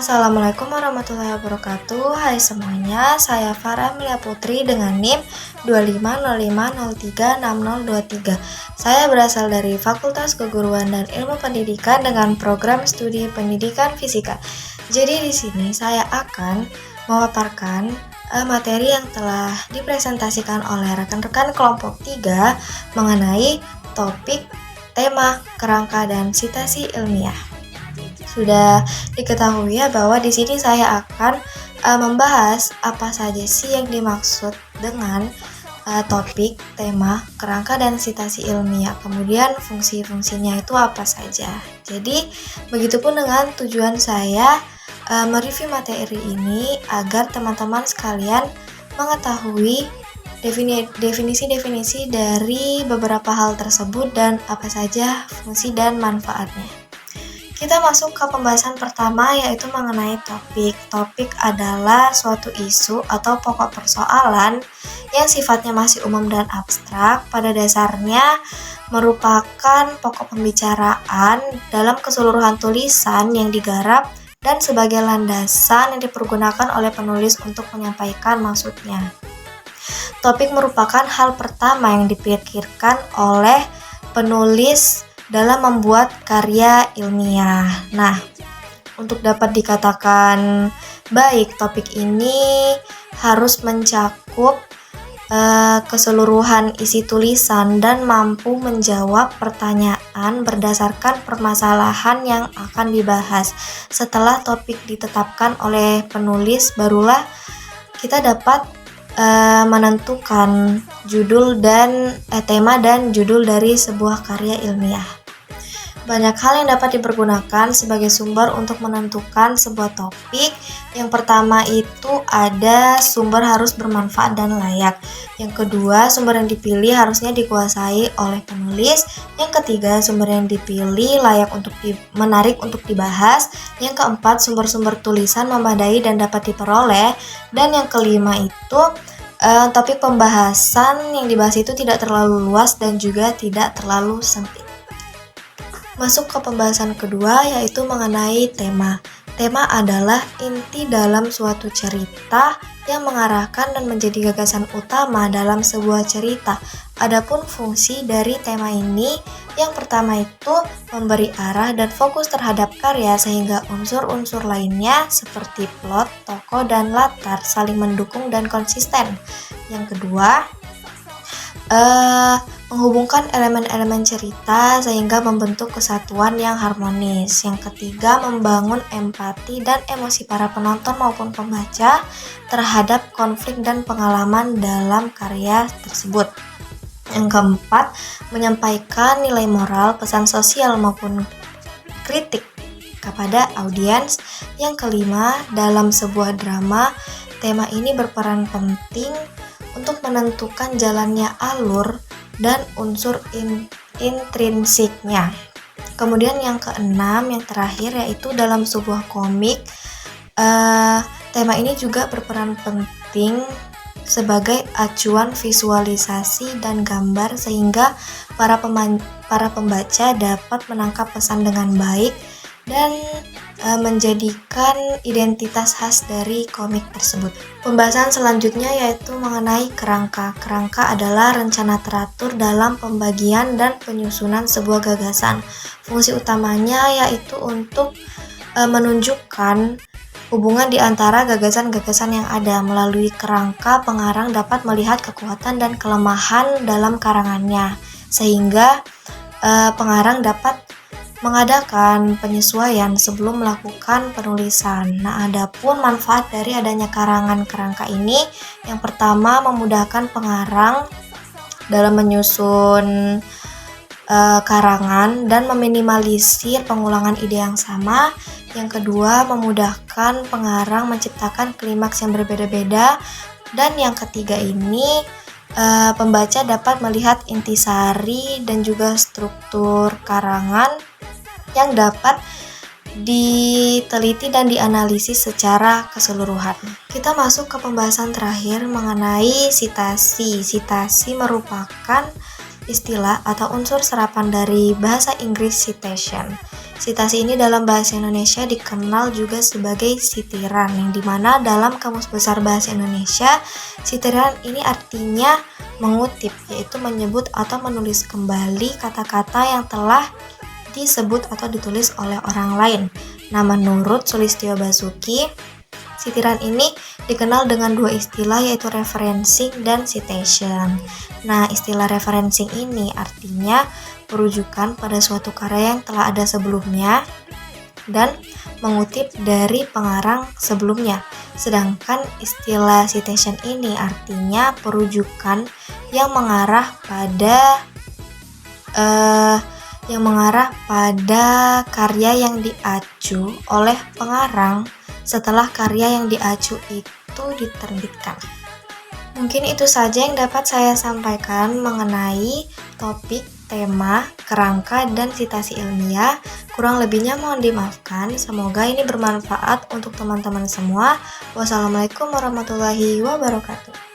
Assalamualaikum warahmatullahi wabarakatuh. Hai semuanya, saya Farah Melia Putri dengan NIM 2505036023. Saya berasal dari Fakultas Keguruan dan Ilmu Pendidikan dengan program studi Pendidikan Fisika. Jadi di sini saya akan memaparkan materi yang telah dipresentasikan oleh rekan-rekan kelompok 3 mengenai topik tema kerangka dan sitasi ilmiah. Sudah diketahui ya bahwa di sini saya akan membahas apa saja sih yang dimaksud dengan topik tema kerangka dan sitasi ilmiah. Kemudian fungsi-fungsinya itu apa saja. Jadi begitupun dengan tujuan saya mereview materi ini agar teman-teman sekalian mengetahui definisi-definisi dari beberapa hal tersebut dan apa saja fungsi dan manfaatnya. Kita masuk ke pembahasan pertama, yaitu mengenai topik. Topik adalah suatu isu atau pokok persoalan yang sifatnya masih umum dan abstrak. Pada dasarnya merupakan pokok pembicaraan dalam keseluruhan tulisan yang digarap dan sebagai landasan yang dipergunakan oleh penulis untuk menyampaikan maksudnya. Topik merupakan hal pertama yang dipikirkan oleh penulis dalam membuat karya ilmiah. Nah, untuk dapat dikatakan baik, topik ini harus mencakup keseluruhan isi tulisan dan mampu menjawab pertanyaan berdasarkan permasalahan yang akan dibahas. Setelah topik ditetapkan oleh penulis, barulah kita dapat menentukan judul dan tema dan judul dari sebuah karya ilmiah. Banyak hal yang dapat dipergunakan sebagai sumber untuk menentukan sebuah topik. Yang pertama itu ada sumber harus bermanfaat dan layak. Yang kedua, sumber yang dipilih harusnya dikuasai oleh penulis. Yang ketiga, sumber yang dipilih layak untuk menarik untuk dibahas. Yang keempat, sumber-sumber tulisan memadai dan dapat diperoleh. Dan yang kelima itu topik pembahasan yang dibahas itu tidak terlalu luas dan juga tidak terlalu sempit. Masuk ke pembahasan kedua, yaitu mengenai tema. Tema adalah inti dalam suatu cerita yang mengarahkan dan menjadi gagasan utama dalam sebuah cerita. Adapun fungsi dari tema ini, yang pertama itu memberi arah dan fokus terhadap karya sehingga unsur-unsur lainnya seperti plot, tokoh, dan latar saling mendukung dan konsisten. Yang kedua, menghubungkan elemen-elemen cerita sehingga membentuk kesatuan yang harmonis. Yang ketiga, membangun empati dan emosi para penonton maupun pembaca terhadap konflik dan pengalaman dalam karya tersebut. Yang keempat, menyampaikan nilai moral, pesan sosial maupun kritik kepada audiens. Yang kelima, dalam sebuah drama, tema ini berperan penting untuk menentukan jalannya alur dan unsur intrinsiknya. Kemudian yang keenam, yang terakhir, yaitu dalam sebuah komik, tema ini juga berperan penting sebagai acuan visualisasi dan gambar sehingga para pembaca dapat menangkap pesan dengan baik dan menjadikan identitas khas dari komik tersebut. Pembahasan selanjutnya yaitu mengenai kerangka. Kerangka adalah rencana teratur dalam pembagian dan penyusunan sebuah gagasan. Fungsi utamanya yaitu untuk menunjukkan hubungan di antara gagasan-gagasan yang ada. Melalui kerangka, pengarang dapat melihat kekuatan dan kelemahan dalam karangannya, sehingga pengarang dapat mengadakan penyesuaian sebelum melakukan penulisan. Nah, adapun manfaat dari adanya karangan kerangka ini, yang pertama memudahkan pengarang dalam menyusun karangan dan meminimalisir pengulangan ide yang sama. Yang kedua, memudahkan pengarang menciptakan klimaks yang berbeda-beda. Dan yang ketiga ini, pembaca dapat melihat intisari dan juga struktur karangan yang dapat diteliti dan dianalisis secara keseluruhan. Kita masuk ke pembahasan terakhir mengenai sitasi. Sitasi merupakan istilah atau unsur serapan dari bahasa Inggris citation. Citasi ini dalam bahasa Indonesia dikenal juga sebagai sitiran, yang dimana dalam Kamus Besar Bahasa Indonesia, sitiran ini artinya mengutip, yaitu menyebut atau menulis kembali kata-kata yang telah disebut atau ditulis oleh orang lain. Nah, menurut Sulistyo Basuki, sitiran ini dikenal dengan dua istilah, yaitu referencing dan citation. Nah, istilah referencing ini artinya merujukan pada suatu karya yang telah ada sebelumnya dan mengutip dari pengarang sebelumnya. Sedangkan istilah citation ini artinya perujukan yang mengarah pada karya yang diacu oleh pengarang setelah karya yang diacu itu diterbitkan. Mungkin itu saja yang dapat saya sampaikan mengenai topik, tema, kerangka, dan citasi ilmiah. Kurang lebihnya mohon dimaafkan. Semoga ini bermanfaat untuk teman-teman semua. Wassalamualaikum warahmatullahi wabarakatuh.